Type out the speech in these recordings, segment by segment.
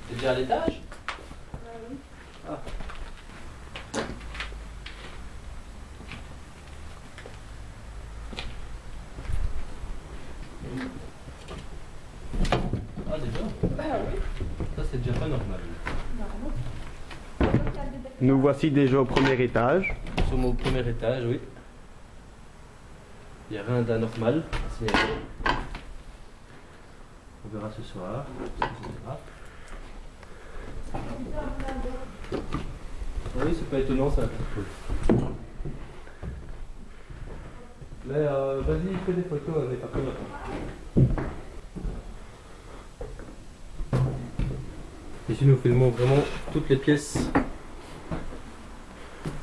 C'est déjà à l'étage? Oui. Ah. Ah déjà? Bah oui. Ça c'est déjà pas normal. Nous voici déjà au premier étage. Nous sommes au premier étage, oui. Il n'y a rien d'anormal à signaler. On verra ce soir. Oui, c'est pas étonnant ça. Mais vas-y, fais des photos, on n'est pas comme là. Ici nous filmons vraiment toutes les pièces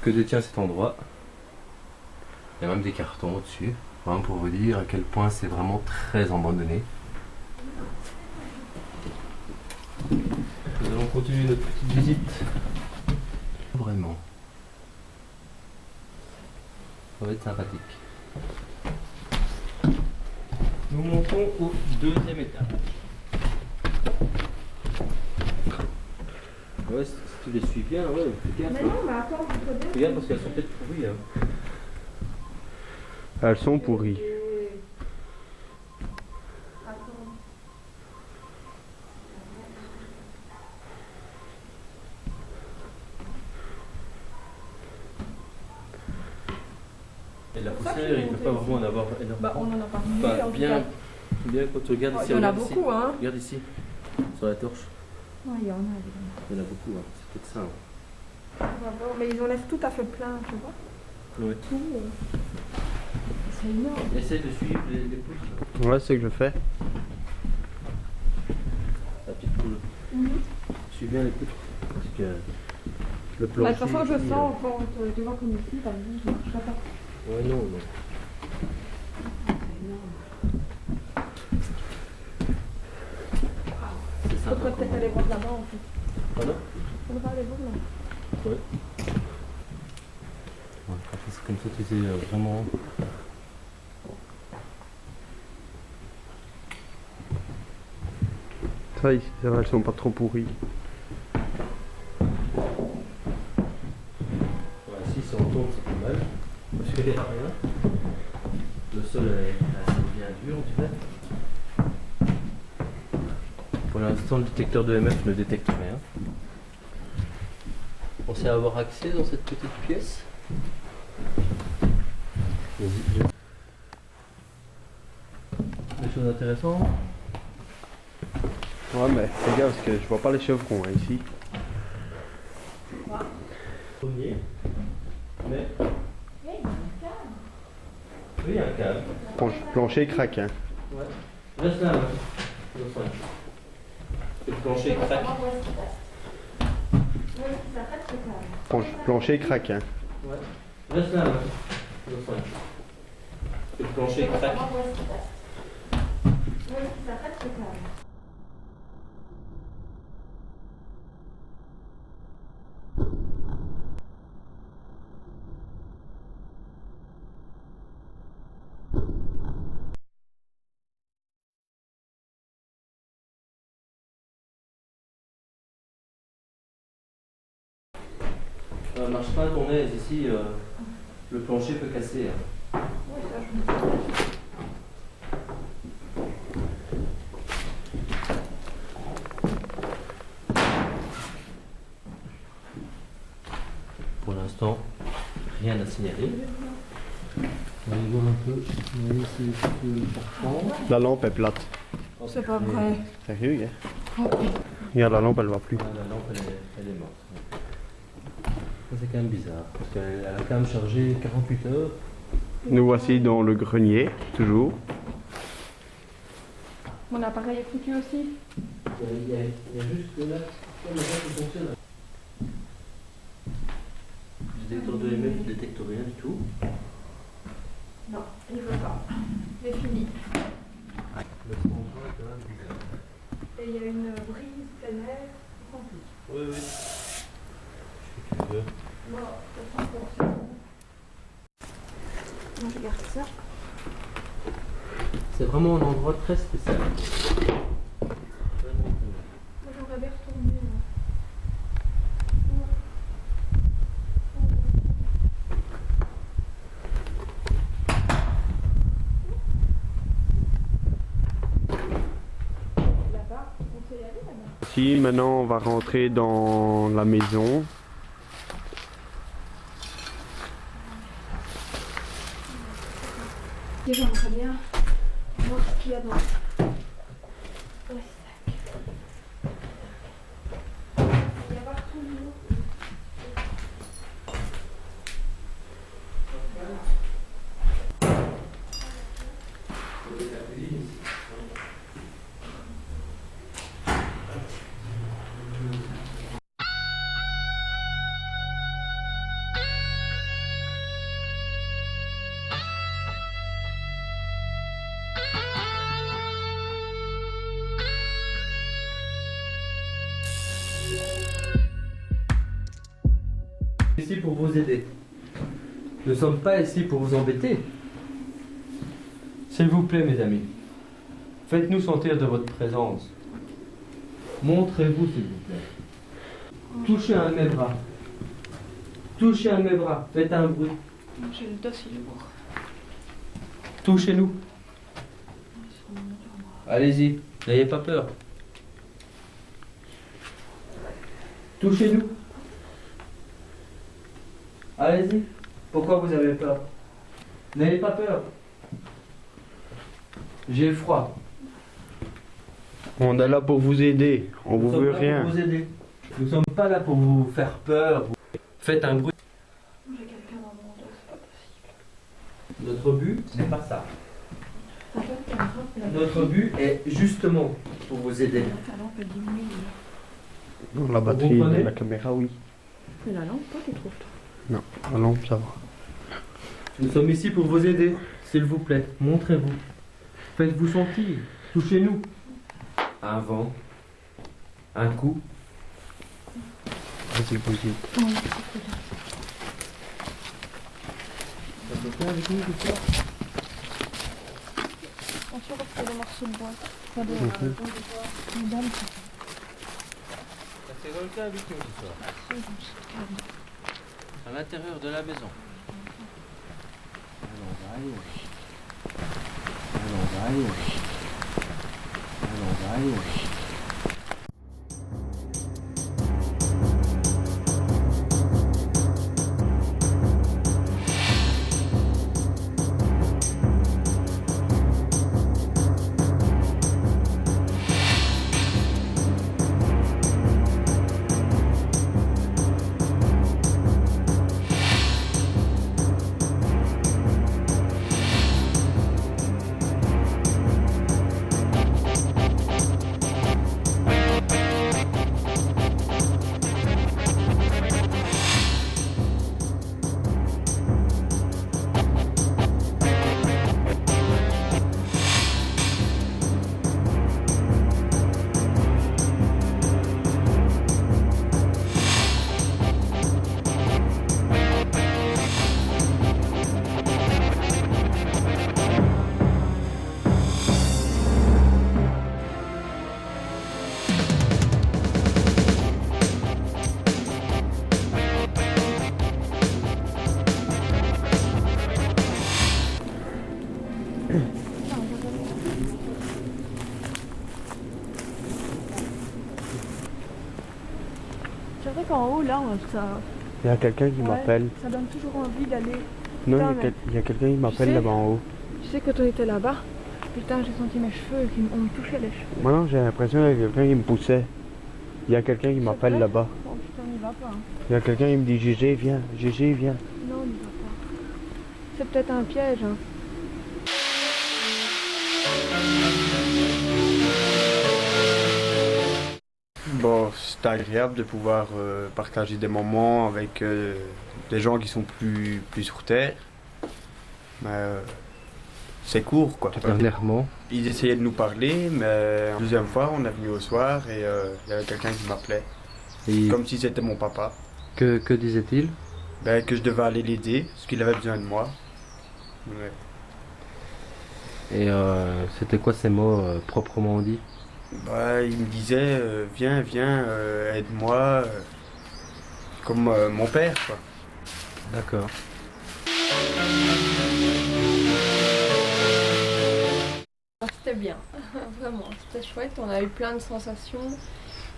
que détient cet endroit. Il y a même des cartons au-dessus, vraiment pour vous dire à quel point c'est vraiment très abandonné. Nous allons continuer notre petite visite. Vraiment. Ça va être sympathique. Nous montons au deuxième étage. Ouais, si tu les suis bien, ouais, fais gaffe. Mais non, mais attends, je peux dire. Regarde parce qu'elles sont peut-être pourries. Hein. Elles sont pourries. Attends. Et la poussière, il ne peut pas vraiment en avoir énormément. Bah, on en a parlé. Enfin, bien quand tu regardes ici. Il y en a regarde ici. beaucoup, hein. Regarde ici, sur la torche. Ouais, il y en a, évidemment. Il y en a beaucoup, hein. C'est peut-être ça. Hein. On va voir. Mais ils en laissent tout à fait plein, tu vois. Ouais. Tout. C'est énorme. Essaye de suivre les poutres. Ouais, c'est ce que je fais. La petite poule. Suis bien les poutres. Parce que le Bah, plancher. de toute façon, je ici, sens quand tu vois comme ici, par exemple, je marche pas. Ouais, non, non. C'est ça. Faudrait peut-être aller voir là-bas en fait. Pardon? Faudrait aller voir là. Ouais. Ouais, quand c'est comme ça, tu sais vraiment. Ça, ici, ça va, elles sont pas trop pourries. Ouais, si on tourne, c'est pas mal. Parce qu'il n'y a rien. Le sol est assez bien dur, on dirait. Pour l'instant, le détecteur de MF ne détecte rien. On sait avoir accès dans cette petite pièce. Des choses intéressantes. Ouais, mais fais gaffe parce que je vois pas les chevrons hein, ici. Premier. Mais. Oui, il y a un câble. Oui, il y a un câble. Plancher craque. Hein. Ouais. Reste là, là. Le plancher craque. Plancher craque. Hein. Ouais. Reste là, là. Le plancher craque. Marche pas à ton aise, ici le plancher peut casser. Hein. Pour l'instant, rien à signaler. On va aller voir un peu. On va aller essayer de La lampe est plate. C'est pas vrai. Sérieux, hein? Regarde, la lampe elle va plus. Ah, la lampe elle est morte. Ça c'est quand même bizarre, parce qu'elle a quand même chargé 48 heures. Nous voici dans le grenier, toujours. Mon appareil est foutu aussi. Il y a juste là, comme ça qui fonctionne. Le détecteur de MF ne détecte rien du tout. Non, il veut pas. C'est fini. Le son est quand même bizarre. Et il y a une brise plein air. Oui, oui. peu. Moi, je garde ça. C'est vraiment un endroit très spécial. Moi, j'aurais bien retourné. Là-bas, on peut y aller là-bas. Si maintenant on va rentrer dans la maison. Et j'aimerais bien voir ce qu'il y a dans le sac. Il y a partout de l'eau. Ici pour vous aider. Nous ne sommes pas ici pour vous embêter. S'il vous plaît, mes amis, faites-nous sentir de votre présence. Montrez-vous, s'il vous plaît. Touchez un de mes bras. Touchez un de mes bras. Faites un bruit. J'ai le dos si lourd. Touchez-nous. Allez-y, n'ayez pas peur. Touchez-nous. Allez-y. Pourquoi vous avez peur? N'ayez pas peur. J'ai froid. On est là pour vous aider. On Nous vous sommes veut là rien. pour vous aider. Nous sommes pas là pour vous faire peur. Faites un bruit. J'ai quelqu'un dans mon dos, c'est pas possible. Notre but n'est pas ça. Ça fait qu'elle grimpe la Notre but est justement pour vous aider. La lampe elle diminue. Non, la batterie comprenez de la caméra, oui. Mais la lampe, toi, tu trouves toi. Non, la lampe, ça va. Nous sommes ici pour vous aider. S'il vous plaît, montrez-vous. Faites-vous sentir. Touchez-nous. Un vent. Un coup. Vas-y, vas-y. Oui, c'est bien. Ça peut faire avec nous ce soir? Attention parce qu'il y a des morceaux de bois. Pas de une dame qui Ça fait dans le cas avec nous ce soir. À l'intérieur de la maison. Allons, allons. Allons, allons. Allons, allons. C'est vrai qu'en haut, là, Il y a quelqu'un qui m'appelle. ça donne toujours envie d'aller. Non, Putain, il y a quelqu'un qui m'appelle sais- là-bas en haut. Tu sais, quand on était là-bas, putain, j'ai senti mes cheveux et on me touchait les cheveux. Moi non, j'ai l'impression qu'il y a quelqu'un qui me poussait. Il y a quelqu'un qui m'appelle vrai là-bas. Oh putain, il va pas. Hein. Il y a quelqu'un qui me dit GG, viens. GG, viens. Non, il va pas. C'est peut-être un piège. Hein. Bon, c'est agréable de pouvoir partager des moments avec des gens qui sont plus sur Terre. Mais c'est court, quoi. Dernièrement. Ils essayaient de nous parler, mais la deuxième fois, on est venu au soir et il y avait quelqu'un qui m'appelait. Et Comme si c'était mon papa. Que disait-il? Ben, que je devais aller l'aider, parce qu'il avait besoin de moi. Ouais. Et c'était quoi ces mots proprement dit? Bah, il me disait, viens, viens, aide-moi, comme mon père, quoi. D'accord. C'était bien, vraiment, c'était chouette. On a eu plein de sensations.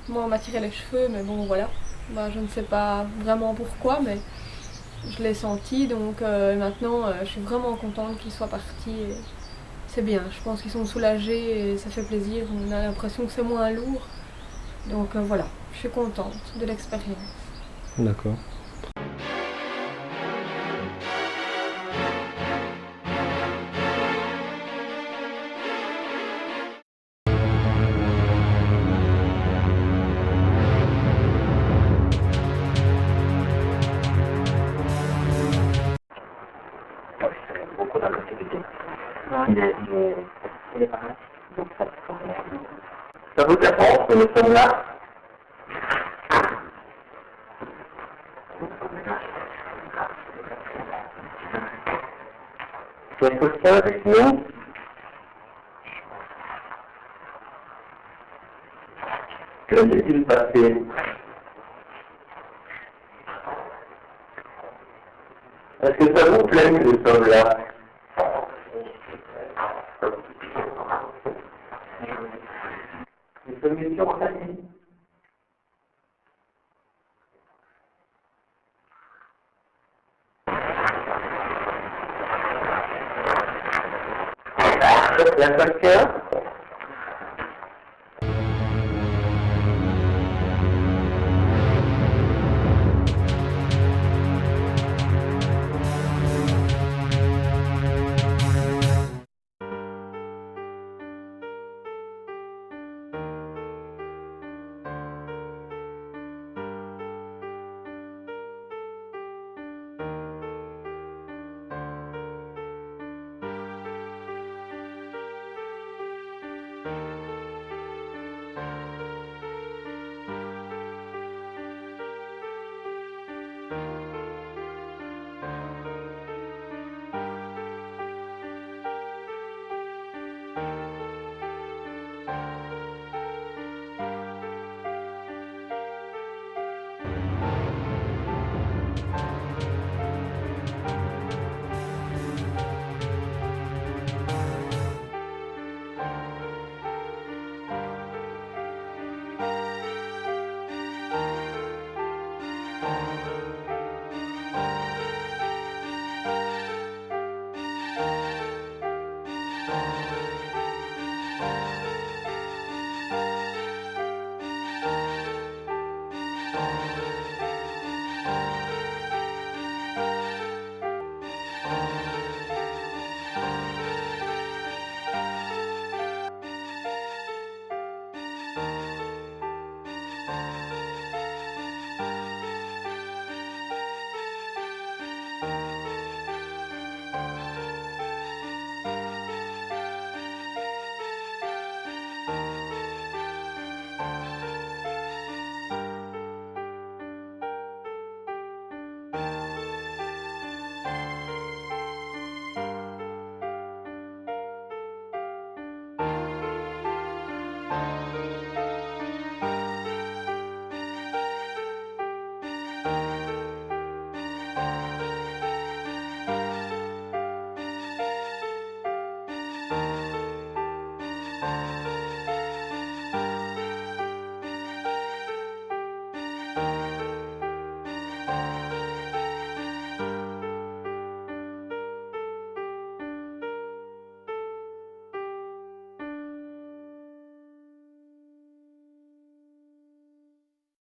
Moi, on m'a tiré les cheveux, mais bon, voilà. Bah, je ne sais pas vraiment pourquoi, mais je l'ai senti. Donc maintenant, je suis vraiment contente qu'ils soient partis. Et c'est bien, je pense qu'ils sont soulagés et ça fait plaisir. On a l'impression que c'est moins lourd. Donc voilà, je suis contente de l'expérience. D'accord. Beaucoup d'agressivité. Il est pareil. Donc ça vous apprend que nous sommes là? Tu es conscient avec nous? Que s'est-il passé? Est-ce que ça vous plaît que nous sommes là? Nous sommes ici en famille. Il y a quelqu'un